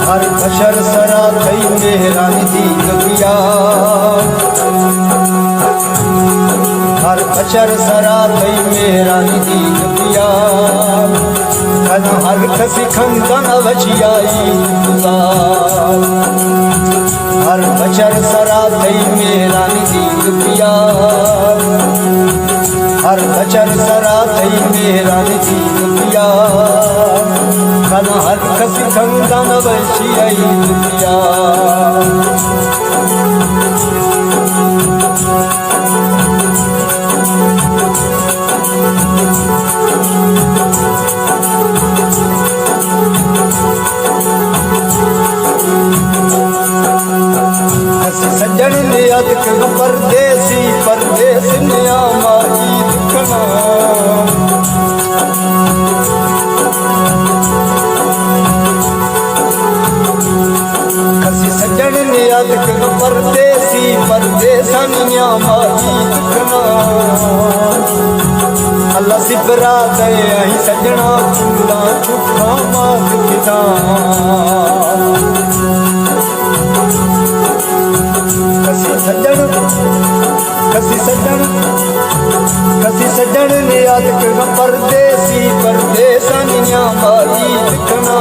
हर बशर सरा थई मेहरानी दी नबिया, हर बशर सरा थई मेहरानी दी नबिया, कन हर कसी खंदन वचियाई गुजार। हर बशर सरा थई मेहरानी दी नबिया, हर बशर सरा थई मेहरानी दी नबिया, कन हर कसी खंदन वचियाई गुजार। सज्जन ने अदक परदेसी परदेस ने आमाई दिखना, कसी सज्जन ने अदक परदेसी परदेसन ने आमाई दिखना। अल्लाह सिपरा दे अही सज्जना चूड़ा चुखा मात पिता, कसी सज्जन ने अदक परदेसी परदेसनिया मारी दिखना।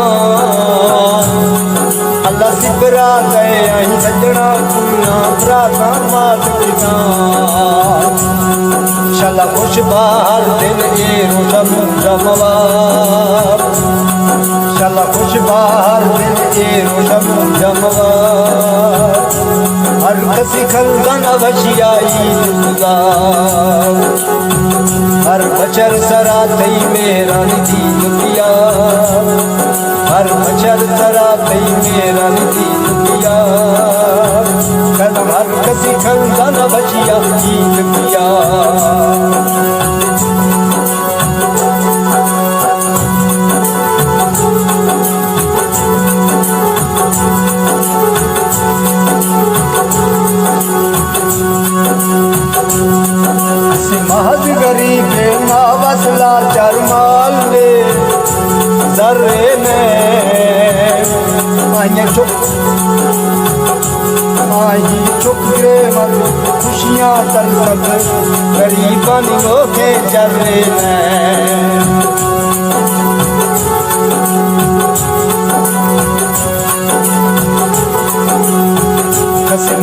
अल्लाह सिपरा गए अही सज्जना कुना भराता मात पिता। शाला खुश बाहर दिल ए रोशा मुझा मवार, शाला खुश बाहर दिल ए रोशा मुझा मवार। हर कसी खंदन वचियाई गुजार। हर बशर सरा थई मेहरानी दी नबिया, हर बशर सरा थई मेहरानी दी नबिया, कन हर कसी खंदन वचियाई गुजार। महज गरीब ना वसला चरमाल दे जर्रे में माही चुक रे मर खुशियाँ तलसत गरीबन लोगे जर्रे में।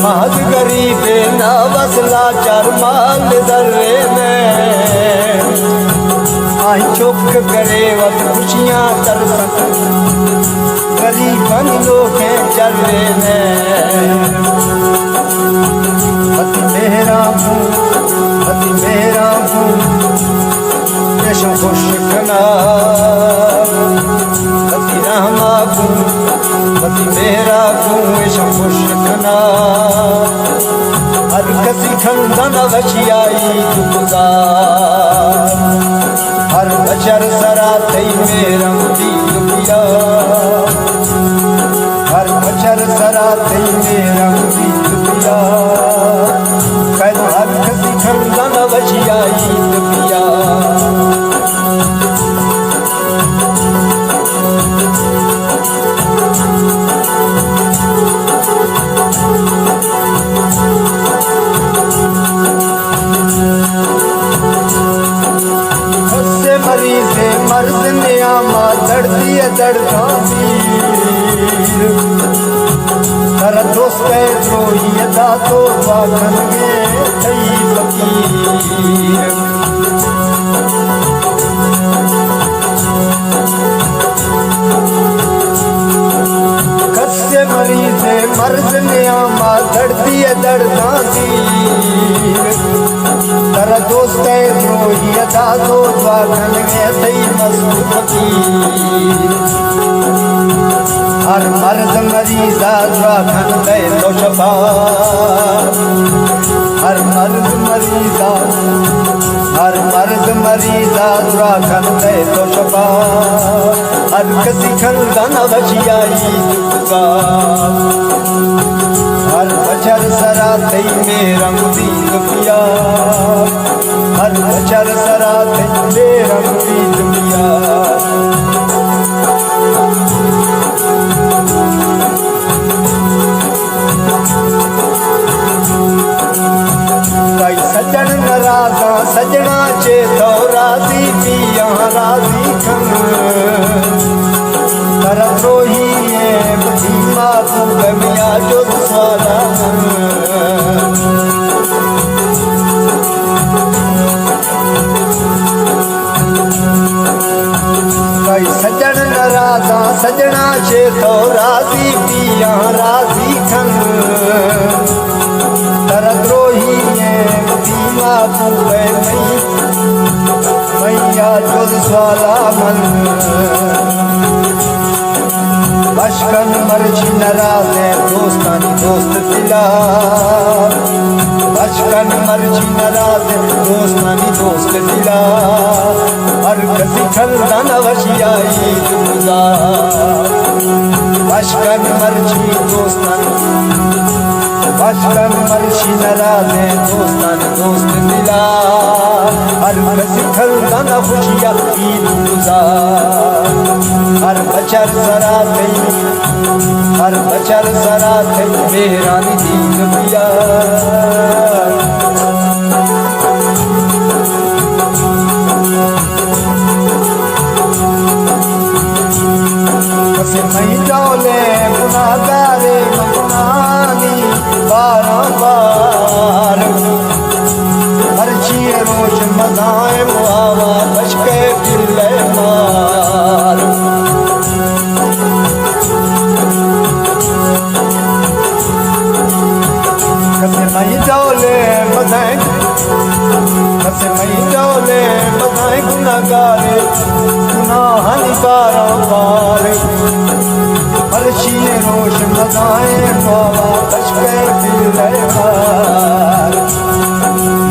महज गरीब ना वसला चरमाल दर्रे में, आई चुप करे वत खुशियाँ तरसत गरीबन लोगे जर्रे में। पति मेरा हूँ यश खुश कना, पति रहमा हूँ पति मेरा हूँ यश खुश कना। हर कसी खंदन वचियाई गुजार। हर बशर सरा थई मेहरानी दी नबिया, हर बशर सरा थई मेहरानी दी नबिया, कन हर कसी खंदन वचियाई नबिया। मर्द ने आमा दर्दी दर्दा कर दोस्त द्रोही दा तो बाखन में थई फकीर। कस्य मरीज मर्द ने आमा दर्दी दर्दा कर दोस्त द्रोही दा तो बाखन में थई मस्त फकीर। हर मर्द मरीजा द्वाखन दे तो शफा, हर मर्द मरीजा द्वाखन दे तो शफा। हर कसी खंदन वचियाई गुजार। हर बशर सरा थई मेहरानी दी नबिया, हर बशर सरा थई मेहरानी दी नबिया, सीखन द्रोही भीमा तू गमिया जो स्वाला कई सजन नाराजा सजना छे तो राजी पिया राजी खन द्रोही भीमा तू मैया जो स्वाला मन बचकन मर्जी नाराज़े दोस्तानी दोस्त दिला बचकन मर्जी नाराज़े दोस्तानी दोस्त दिला हर कसी खलदा न वशियाई दुदा बचकन मर्जी दोस्तानी बचकन मर्जी नाराज़े दोस्तानी दोस्त दिला हर कसी खलदा न वशियाई दुदा हर बचर जरा हर बचर जरा मेरा दीन पिया कसे मई डोले गुनाहगारे मगनानी बार हर चीज रोज मदाए मुआवा बचके पिल्ले मार मई डोले बधाए कसे मई डोले बधाए गुनाहगारे गुनाहनी बार हर चीज रोश बधाए बाबा बचके दिल मार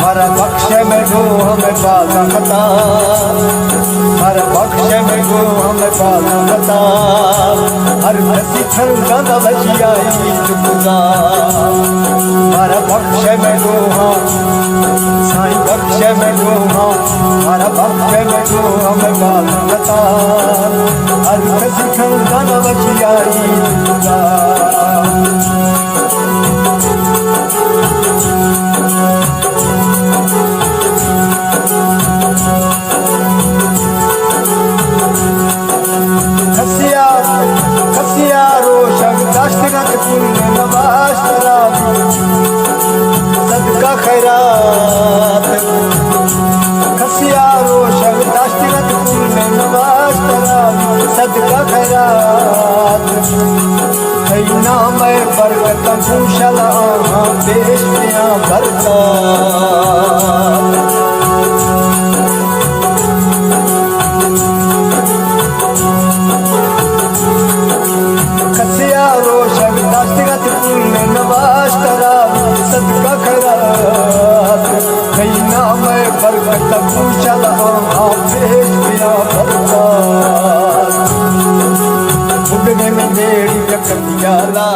मरा बख्श में गो हमें बाधा खता मरा बख्श में गो हमें बाधा खता हर हसी खलदा न वशियाई दुदा हर बख्श में गो साईं बख्श में गो हर बख्श में गो हमें बाधा खता हर हसी खलदा न वशियाई दुदा सदका खैरात खसिया रोशन दस्तगत फूल में नवाज तरात सदका खैरात खैना मैं बरकत पूशला पेश मिया भरता खसिया रोशन दस्तगत फूल में नवाज तरात सदका खैरात खैना मैं बरकत पूशला पेश मिया भरता उड़ने में देरी कटिया ला